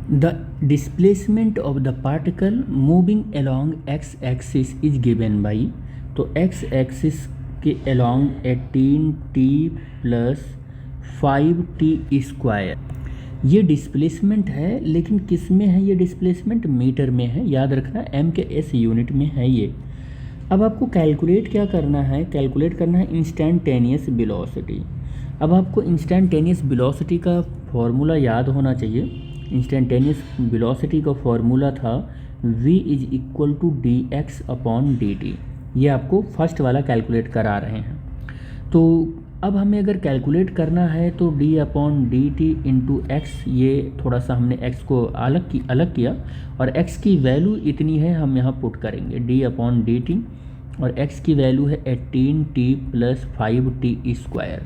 The displacement of the particle moving along x axis is given by, तो x axis के along 18t plus 5t square, ये displacement है। लेकिन किस में है ये डिस्प्लेसमेंट? मीटर में है, याद रखना m के s यूनिट में है ये। अब आपको कैलकुलेट क्या करना है? कैलकुलेट करना है इंस्टेंटेनियस वेलोसिटी। अब आपको इंस्टेंटेनियस वेलोसिटी का फॉर्मूला याद होना चाहिए। इंस्टेंटेनियस वेलोसिटी का फॉर्मूला था v is equal to D X upon D T. ये आपको फर्स्ट वाला कैलकुलेट करा रहे हैं। तो अब हमें अगर कैलकुलेट करना है तो d upon D T into x, ये थोड़ा सा हमने x को अलग किया और x की वैल्यू इतनी है, हम यहाँ पुट करेंगे d अपॉन डी टी और x की वैल्यू है 18t प्लस 5t स्क्वायर।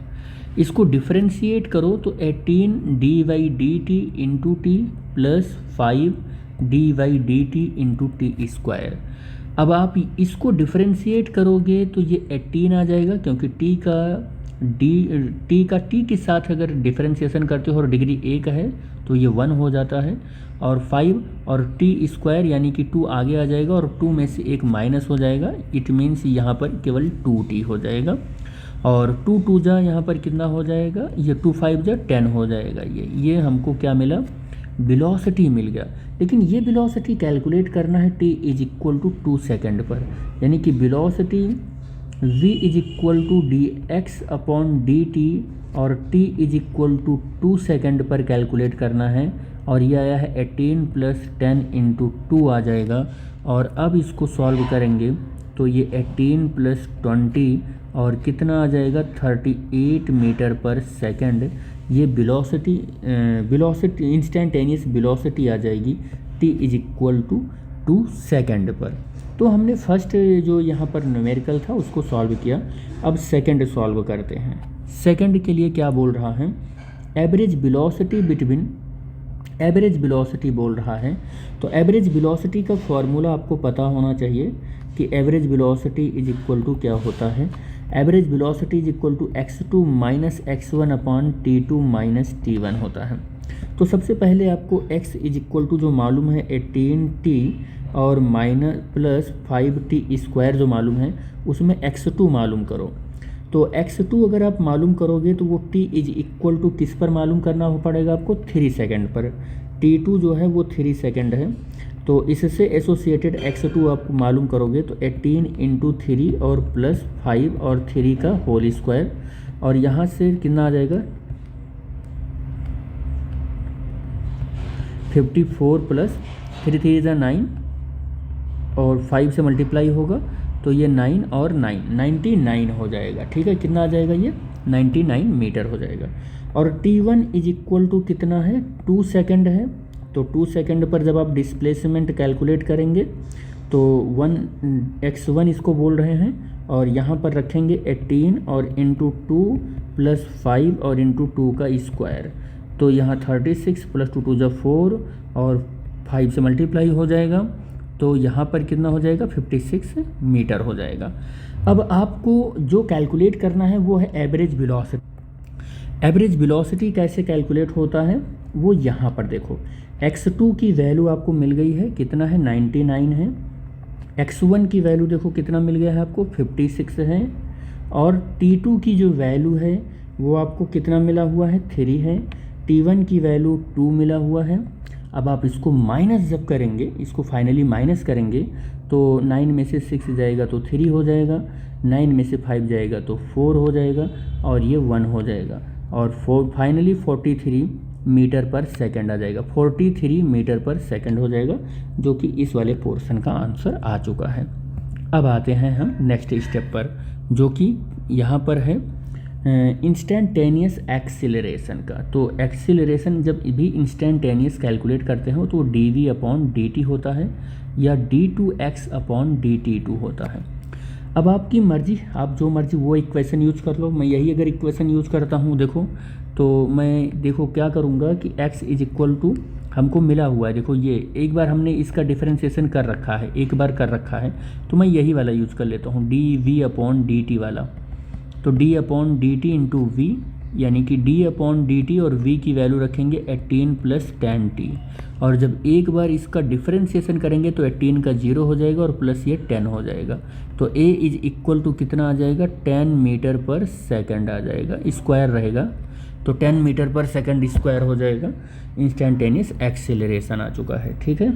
इसको डिफ्रेंशिएट करो तो 18 D by D T into T plus 5 D by D T into T square. अब आप इसको डिफ्रेंशिएट करोगे तो ये 18 आ जाएगा, क्योंकि टी के साथ अगर डिफ्रेंशिएशन करते हो और डिग्री 1 है तो ये 1 हो जाता है, और 5 और टी स्क्वायर यानी कि 2 आगे आ जाएगा और 2 में से एक माइनस हो जाएगा। इट मीन्स यहाँ पर केवल 2t हो जाएगा, और 2 जा यहाँ पर कितना हो जाएगा? ये 2 5 जा 10 हो जाएगा। ये हमको क्या मिला? वेलोसिटी मिल गया। लेकिन ये वेलोसिटी कैलकुलेट करना है t is equal to 2 second पर, यानी कि velocity v is equal to D X upon D T और t is equal to 2 second पर कैलकुलेट करना है। और ये आया है 18 प्लस 10 इंटू 2 आ जाएगा। और अब इसको सॉल्व करेंगे तो ये 18 प्लस 20 और कितना आ जाएगा? 38 मीटर पर सेकंड। ये वेलोसिटी इंस्टेंटेनियस वेलोसिटी आ जाएगी t is equal to 2 second पर। तो हमने फर्स्ट जो यहाँ पर न्यूमेरिकल था उसको सॉल्व किया। अब सेकंड सॉल्व करते हैं। सेकंड के लिए क्या बोल रहा है? एवरेज वेलोसिटी बोल रहा है। तो एवरेज वेलोसिटी का फॉर्मूला आपको पता होना चाहिए कि average velocity is equal to क्या होता है। Average velocity is equal to x2 minus x1 upon t2 minus t1 होता है। तो सबसे पहले आपको x इज इक्वल टू जो मालूम है 18t और माइनस प्लस 5t स्क्वायर जो मालूम है उसमें x2 मालूम करो। तो x2 अगर आप मालूम करोगे तो वो t इज इक्वल टू किस पर मालूम करना पड़ेगा आपको? 3 सेकेंड पर। t2 जो है वो 3 सेकेंड है, तो इससे एसोसिएटेड x2 आप मालूम करोगे तो 18 इंटू 3 और प्लस 5 और 3 का होल स्क्वायर, और यहाँ से कितना आ जाएगा? 54 प्लस 3 3 इज़ 9 और 5 से मल्टीप्लाई होगा तो ये 9 और 9 99 हो जाएगा। ठीक है, कितना आ जाएगा? ये 99 मीटर हो जाएगा। और t1 इज इक्वल टू कितना है? 2 सेकेंड है। तो 2 सेकेंड पर जब आप डिस्प्लेसमेंट कैलकुलेट करेंगे तो x1 इसको बोल रहे हैं, और यहाँ पर रखेंगे 18 और इंटू 2 प्लस 5 और इंटू 2 का स्क्वायर। तो यहाँ 36 प्लस 2 2 4 और 5 से मल्टीप्लाई हो जाएगा, तो यहाँ पर कितना हो जाएगा? 56 मीटर हो जाएगा। अब आपको जो कैलकुलेट करना है वो है एवरेज वेलोसिटी। एवरेज वेलोसिटी कैसे कैलकुलेट होता है वो यहाँ पर देखो। x2 की वैल्यू आपको मिल गई है, कितना है? 99 है। x1 की वैल्यू देखो कितना मिल गया है आपको? 56 है। और t2 की जो वैल्यू है वो आपको कितना मिला हुआ है? 3 है। t1 की वैल्यू 2 मिला हुआ है। अब आप इसको माइनस जब करेंगे, इसको फाइनली माइनस करेंगे तो 9 में से 6 जाएगा तो 3 हो जाएगा, 9 में से 5 जाएगा तो 4 हो जाएगा, और ये 1 हो जाएगा, और फाइनली 43 मीटर पर सेकंड आ जाएगा। 43 मीटर पर सेकंड हो जाएगा, जो कि इस वाले पोर्शन का आंसर आ चुका है। अब आते हैं हम नेक्स्ट स्टेप पर, जो कि यहाँ पर है इंस्टेंटेनियस एक्सीलरेशन का। तो एक्सीलरेशन जब भी इंस्टेंटेनियस कैलकुलेट करते हो तो dv अपॉन dt होता है या d2x अपॉन dt2 होता है। अब आपकी मर्जी, आप जो मर्जी वो इक्वेशन यूज कर लो। मैं यही अगर इक्वेशन यूज करता हूँ देखो, तो मैं देखो क्या करूँगा कि x इज इक्वल टू हमको मिला हुआ है, देखो ये एक बार हमने इसका डिफरेंशिएशन कर रखा है, एक बार कर रखा है, तो मैं यही वाला यूज़ कर लेता हूँ dv अपॉन dt वाला। तो d upon D T into V, यानी कि d अपॉन डी टी और v की वैल्यू रखेंगे 18 प्लस 10t, और जब एक बार इसका डिफरेंशिएशन करेंगे तो 18 का 0 हो जाएगा और प्लस ये 10 हो जाएगा। तो a इज इक्वल टू कितना आ जाएगा, 10 मीटर पर सेकंड आ जाएगा, स्क्वायर रहेगा तो 10 मीटर पर सेकंड स्क्वायर हो जाएगा। इंस्टेंटेनियस एक्सेलरेशन आ चुका है, ठीक है।